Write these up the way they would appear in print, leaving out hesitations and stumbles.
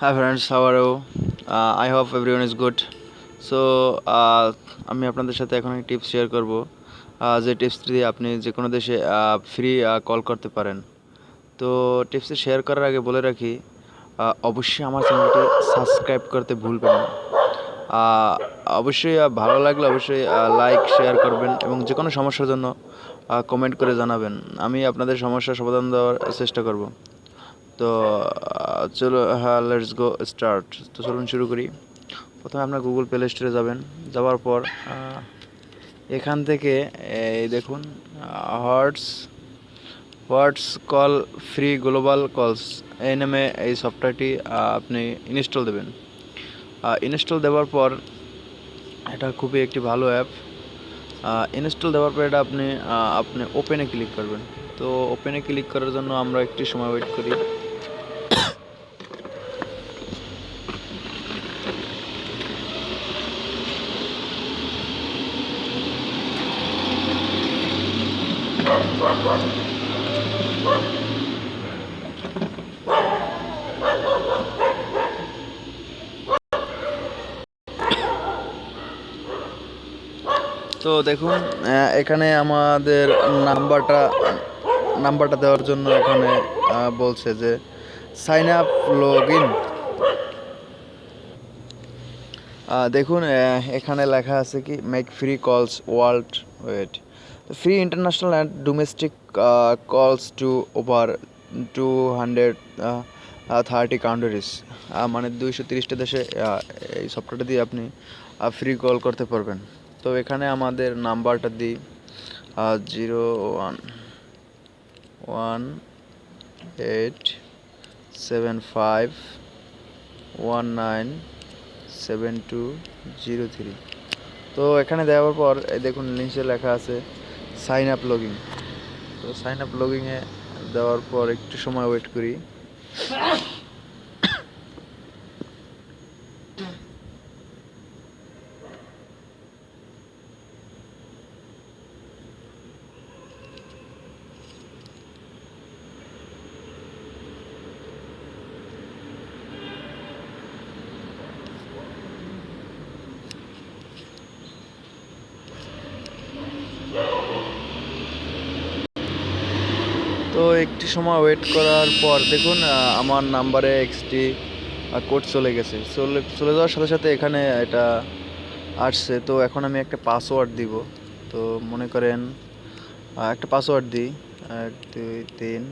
Hi friends, how are you? I hope everyone is good. So আমি আপনাদের সাথে এখন একটা টিপস শেয়ার করব, যে টিপস দিয়ে আপনি যে কোনো দেশে ফ্রি কল করতে পারেন। তো টিপসটি শেয়ার করার আগে বলে রাখি, অবশ্যই আমার চ্যানেলটি সাবস্ক্রাইব করতে ভুলবেন না। আহ, অবশ্যই ভালো লাগলে অবশ্যই লাইক শেয়ার করবেন এবং যে কোনো সমস্যার জন্য কমেন্ট করে জানাবেন। আমি আপনাদের সমস্যার সমাধান দেওয়ার চেষ্টা করব। তো চলো, হ্যাঁ, লেটস গো স্টার্ট। তো চলুন শুরু করি। প্রথমে আপনার গুগল প্লে স্টোরে যাবেন। যাওয়ার পর এখান থেকে এই দেখুন, হোয়াটস হোয়াটস কল ফ্রি গ্লোবাল কলস, এই নামে এই সফটওয়্যারটি আপনি ইনস্টল দেবেন। ইনস্টল দেওয়ার পর এটা খুবই একটি ভালো অ্যাপ। ইনস্টল দেওয়ার পর এটা আপনি আপনি ওপেনে ক্লিক করবেন। তো ওপেনে ক্লিক করার জন্য আমরা একটি সময় ওয়েট করি। তো দেখুন, এখানে আমাদের নাম্বারটা নাম্বারটা দেওয়ার জন্য এখানে বলছে যে সাইন আপ লগ ইন। দেখুন, এখানে লেখা আছে কি মেক ফ্রি কলস world ওয়েড, free international and domestic কলস টু ওভার 230 কান্ট্রিজ। মানে 230টা দেশে এই সফটওয়্যারটা দিয়ে আপনি ফ্রি কল করতে পারবেন। তো এখানে আমাদের নাম্বারটা দিই, 011875197203। তো এখানে দেওয়ার পর এই দেখুন নিচে লেখা আছে সাইন আপ লগইন। তো সাইন আপ লগইনে দেওয়ার পর একটু সময় ওয়েট করি। তো একটি সময় ওয়েট করার পর দেখুন, আমার নাম্বারে এক্সটি কোড চলে গেছে। চলে যাওয়ার সাথে সাথে এখানে এটা আসছে। তো এখন আমি একটা পাসওয়ার্ড দিব। তো মনে করেন একটা পাসওয়ার্ড দিই, 1 2 3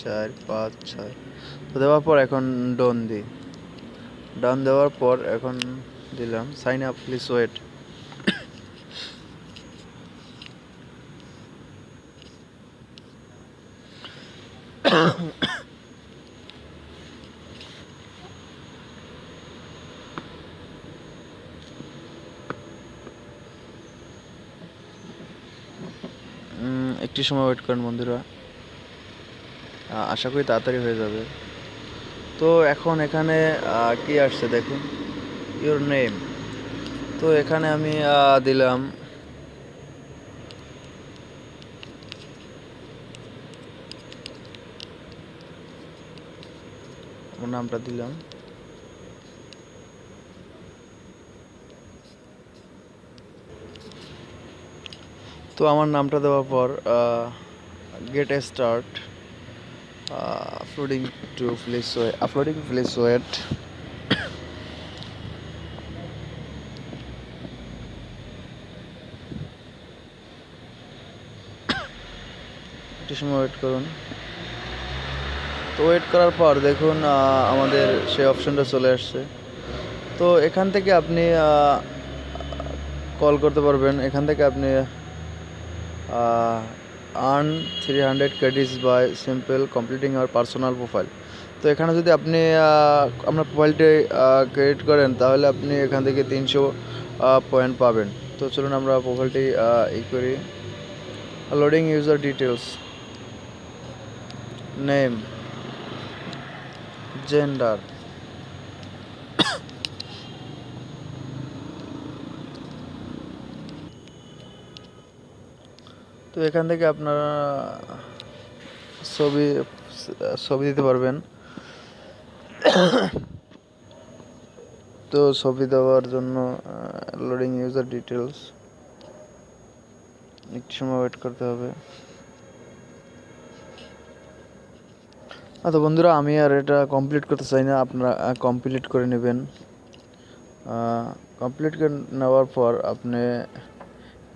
4 5 6। তো দেওয়ার পর এখন ডন দিই। ডান দেওয়ার পর এখন দিলাম সাইন আপ প্লিজ ওয়েট। একটি সময় ওয়েট করেন বন্ধুরা, আশা করি তাড়াতাড়ি হয়ে যাবে। তো এখন এখানে কি আসছে দেখুন, ইওর নেম। তো এখানে আমি দিলাম আমার নামটা দিলাম। তো আমার নামটা দেওয়ার পর get a start, uploading please wait. একটু সময় ওয়েট করুন। তো ওয়েট করার পর দেখুন আমাদের সেই অপশনটা চলে আসছে। তো এখান থেকে আপনি কল করতে পারবেন। এখান থেকে আপনি earn 300 credits by simple completing our personal profile. তো এখানে যদি আপনি আপনার প্রোফাইলটি ক্রিয়েট করেন তাহলে আপনি এখান থেকে 300 পয়েন্ট পাবেন। তো চলুন আমরা প্রোফাইলটি করি। Loading user details, name, gender. তো এখান থেকে আপনারা ছবি ছবি দিতে পারবেন। তো ছবি দেওয়ার জন্য লোডিং ইউজার ডিটেলস, একটু সময় ওয়েট করতে হবে। তো বন্ধুরা, আমি আর এটা কমপ্লিট করতে চাই না, আপনারা কমপ্লিট করে নেবেন। কমপ্লিট করে নেওয়ার পর আপনি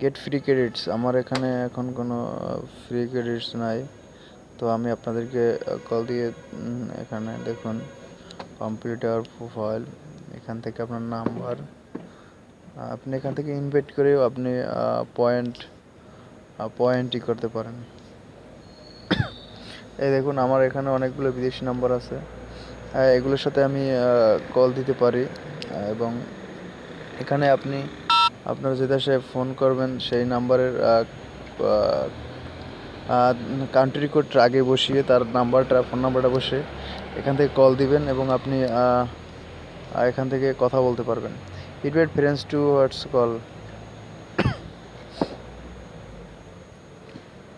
গেট ফ্রি ক্রেডিটস, আমার এখানে এখন কোনো ফ্রি ক্রেডিটস নাই, তো আমি আপনাদেরকে কল দিয়ে এখানে দেখুন কমপ্লিট আওয়ার প্রোফাইল, এখান থেকে আপনার নাম্বার, আপনি এখান থেকে ইনভাইট করেও আপনি পয়েন্টই করতে পারেন। এই দেখুন আমার এখানে অনেকগুলো বিদেশি নাম্বার আছে, এগুলোর সাথে আমি কল দিতে পারি, এবং এখানে আপনি আপনার যে দেশে ফোন করবেন সেই নাম্বারের কান্ট্রি কোড আগে বসিয়ে তার ফোন নাম্বারটা বসে এখান থেকে কল দিবেন, এবং আপনি এখান থেকে কথা বলতে পারবেন। Invite friends to what's call.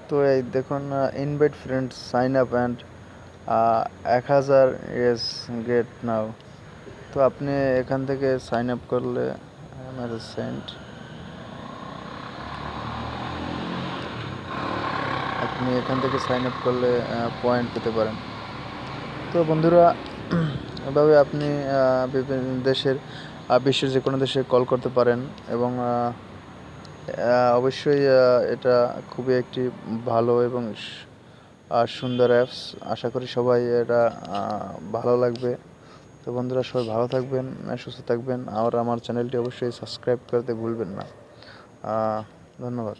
তো এই দেখুন invite friends sign up and 1000 yes get now. তো আপনি এখান থেকে সাইন আপ করলে মেসেজ সেন্ড, আপনি এখান থেকে সাইন আপ করলে পয়েন্ট পেতে পারেন। তো বন্ধুরা, এভাবে আপনি বিভিন্ন দেশের বিশ্বের যে কোনো দেশে কল করতে পারেন, এবং অবশ্যই এটা খুবই একটি ভালো এবং সুন্দর অ্যাপস। আশা করি সবাই এটা ভালো লাগবে। তো বন্ধুরা, সবাই ভালো থাকবেন, সুস্থ থাকবেন, আর আমার চ্যানেলটি অবশ্যই সাবস্ক্রাইব করতে ভুলবেন না। ধন্যবাদ।